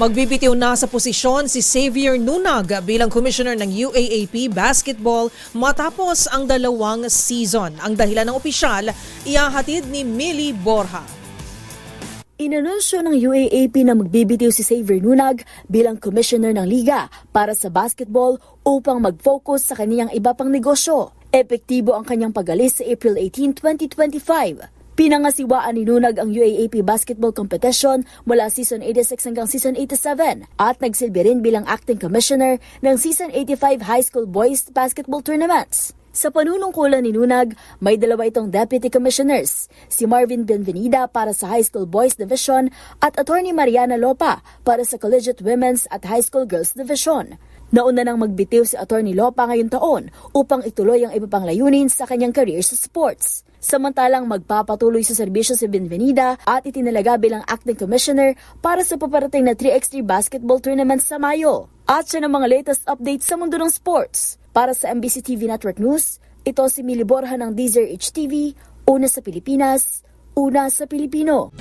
Magbibitiw na sa posisyon si Xavier Nunag bilang commissioner ng UAAP Basketball matapos ang 2 season. Ang dahilan ng opisyal, ihahatid ni Millie Borja. Inanunsyo ng UAAP na magbibitiw si Xavier Nunag bilang commissioner ng liga para sa basketball upang mag-focus sa kaniyang iba pang negosyo. Epektibo ang kanyang pag-alis sa April 18, 2025. Pinangasiwaan ni Nunag ang UAAP basketball competition mula season 86 hanggang season 87 at nagsilbi rin bilang acting commissioner ng season 85 high school boys basketball tournaments. Sa panunungkulan ni Nunag, may 2 itong deputy commissioners, si Marvin Benvenida para sa high school boys division at attorney Mariana Lopa para sa collegiate women's at high school girls division. Nauna nang magbitiw si attorney Lopa ngayong taon upang ituloy ang iba pang layunin sa kanyang career sa sports. Samantalang magpapatuloy sa serbisyo si Benvenida at itinalaga bilang acting commissioner para sa paparating na 3x3 basketball tournament sa Mayo. At siya ng mga latest updates sa mundo ng sports. Para sa MBC TV Network News, ito si Millie Borja ng DZRH TV, una sa Pilipinas, una sa Pilipino.